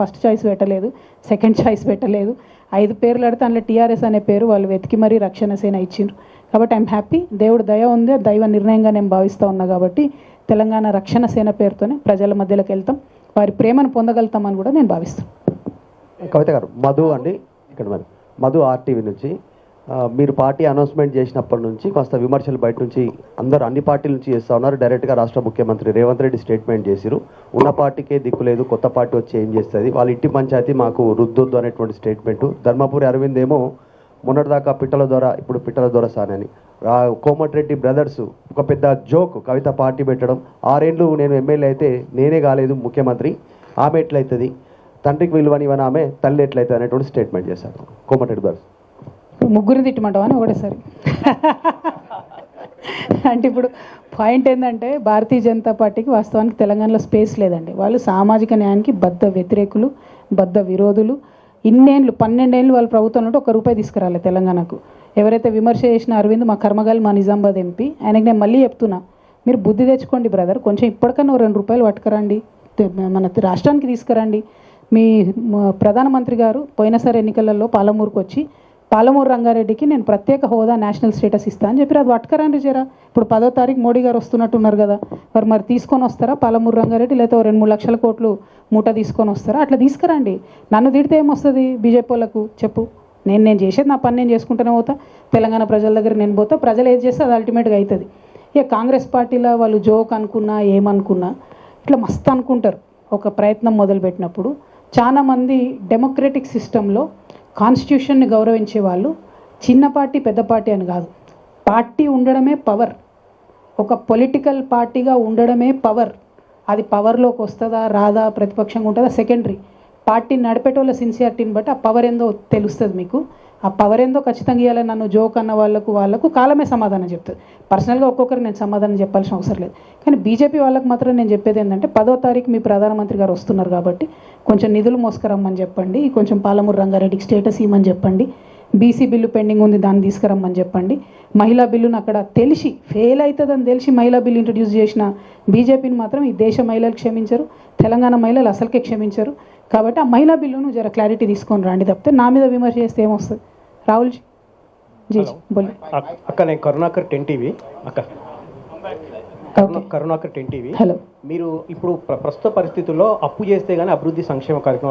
First choice పెట్టలేదు, second choice పెట్టలేదు. 5 పేర్లు అడితే అందులో టీఆర్ఎస్ అనే పేరు వాళ్ళు వెతికి మరీ రక్షణ సేన ఇచ్చిండ్రు. కాబట్టి ఐఎమ్ హ్యాపీ. దేవుడు దయ ఉంది, దైవ నిర్ణయంగా నేను భావిస్తూ ఉన్నా. కాబట్టి తెలంగాణ రక్షణ సేన పేరుతోనే ప్రజల మధ్యలోకి వెళ్తాం, వారి ప్రేమను పొందగలుగుతామని కూడా నేను భావిస్తాను. కవిత గారు, మధు అండి ఇక్కడ మరి మధు ఆర్టీవీ నుంచి. మీరు పార్టీ అనౌన్స్మెంట్ చేసినప్పటి నుంచి కాస్త విమర్శలు బయట నుంచి అందరూ అన్ని పార్టీల నుంచి చేస్తూ ఉన్నారు. డైరెక్ట్గా రాష్ట్ర ముఖ్యమంత్రి రేవంత్ రెడ్డి స్టేట్మెంట్ చేసిరు, ఉన్న పార్టీకే దిక్కు లేదు, కొత్త పార్టీ వచ్చి ఏం చేస్తుంది, వాళ్ళ ఇంటి పంచాయతీ మాకు రుద్దొద్దు అనేటువంటి స్టేట్మెంటు. ధర్మపురి అరవింద్ ఏమో మొన్నటిదాకా పిట్టల ద్వారా ఇప్పుడు పిట్టల ద్వారా సానని. కోమటిరెడ్డి బ్రదర్స్ ఒక పెద్ద జోక్, కవిత పార్టీ పెట్టడం. 6 ఏళ్ళు నేను ఎమ్మెల్యే అయితే నేనే కాలేదు ముఖ్యమంత్రి, ఆమె ఎట్లయితుంది, తండ్రికి విలువనివని ఆమె తల్లి ఎట్లయితుంది అనేటువంటి స్టేట్మెంట్ చేశారు కోమటిరెడ్డి బ్రదర్స్. ముగ్గురు తిట్టమంటావా అని ఒకటేసారి అంటే ఇప్పుడు పాయింట్ ఏంటంటే భారతీయ జనతా పార్టీకి వాస్తవానికి తెలంగాణలో స్పేస్ లేదండి. వాళ్ళు సామాజిక న్యాయానికి బద్ధ వ్యతిరేకులు, బద్ధ విరోధులు. 12 ఏళ్ళు వాళ్ళ ప్రభుత్వం ఉంటే ₹1 తీసుకురాలి తెలంగాణకు. ఎవరైతే విమర్శ చేసిన అరవింద్ మా కర్మగాలి, మా నిజామాబాద్ ఎంపీ, ఆయనకి నేను మళ్ళీ చెప్తున్నా, మీరు బుద్ధి తెచ్చుకోండి బ్రదర్, కొంచెం ఇప్పటికన్నా ₹2 పట్టుకురండి, మన రాష్ట్రానికి తీసుకురండి. మీ ప్రధానమంత్రి గారు పోయినసారి ఎన్నికలలో పాలమూరుకు వచ్చి పాలమూరు రంగారెడ్డికి నేను ప్రత్యేక హోదా, నేషనల్ స్టేటస్ ఇస్తా అని చెప్పి అది పట్టుకరండి జరా. ఇప్పుడు 10వ తారీఖు మోడీ గారు వస్తున్నట్టున్నారు కదా, మరి తీసుకొని వస్తారా పాలమూరు రంగారెడ్డి, లేకపోతే 2-3 లక్షల కోట్లు మూట తీసుకొని వస్తారా? అట్లా తీసుకురండి. నన్ను తిడితే ఏమొస్తుంది బీజేపీ వాళ్ళకు చెప్పు. నేను చేసేది నా పని నేను చేసుకుంటూనే పోతా, తెలంగాణ ప్రజల దగ్గర నేను పోతా, ప్రజలు ఏది చేస్తే అది అల్టిమేట్గా అవుతుంది. ఇక కాంగ్రెస్ పార్టీలో వాళ్ళు జోక్ అనుకున్నా ఏమనుకున్నా ఇట్లా మస్తు అనుకుంటారు. ఒక ప్రయత్నం మొదలుపెట్టినప్పుడు చాలామంది డెమోక్రటిక్ సిస్టంలో కాన్స్టిట్యూషన్ని గౌరవించే వాళ్ళు చిన్న పార్టీ పెద్ద పార్టీ అని కాదు, పార్టీ ఉండడమే పవర్, ఒక పొలిటికల్ పార్టీగా ఉండడమే పవర్. అది పవర్లోకి వస్తుందా రాదా, ప్రతిపక్షంగా ఉంటుందా సెకండరీ. పార్టీ నడిపేటోళ్ళ సిన్సియారిటీని బట్టి ఆ పవర్ ఏందో తెలుస్తుంది మీకు. ఆ పవర్ ఏందో ఖచ్చితంగా ఇవ్వాలి. నన్ను జోక్ అన్న వాళ్ళకు కాలమే సమాధానం చెప్తుంది. పర్సనల్గా ఒక్కొక్కరు నేను సమాధానం చెప్పాల్సిన అవసరం లేదు. కానీ బీజేపీ వాళ్ళకి మాత్రం నేను చెప్పేది ఏంటంటే 10వ తారీఖు మీ ప్రధానమంత్రి గారు వస్తున్నారు కాబట్టి కొంచెం నిధులు మోసుకురమ్మని చెప్పండి, కొంచెం పాలమూరు రంగారెడ్డికి స్టేటస్ ఇవ్వమని చెప్పండి, బీసీ బిల్లు పెండింగ్ ఉంది దాన్ని తీసుకురమ్మని చెప్పండి. మహిళా బిల్లును అక్కడ తెలిసి ఫెయిల్ అవుతుందని తెలిసి మహిళా బిల్లు ఇంట్రడ్యూస్ చేసిన బీజేపీని మాత్రం ఈ దేశ మహిళలు క్షమించరు, తెలంగాణ మహిళలు అసలుకే క్షమించరు. కాబట్టి ఆ మహిళా బిల్లును జర క్లారిటీ తీసుకొని రండి తప్పితే నా మీద విమర్శ చేస్తే ఏమొస్తుంది. రాహుల్ జీ బోలి. అక్క నేను కరుణాకర్ 10 టీవీ అక్క, కరుణాకర్ 10 టీవీ. హలో. మీరు ఇప్పుడు ప్రస్తుత పరిస్థితుల్లో అప్పు చేస్తే కానీ అభివృద్ధి సంక్షేమ కార్యక్రమం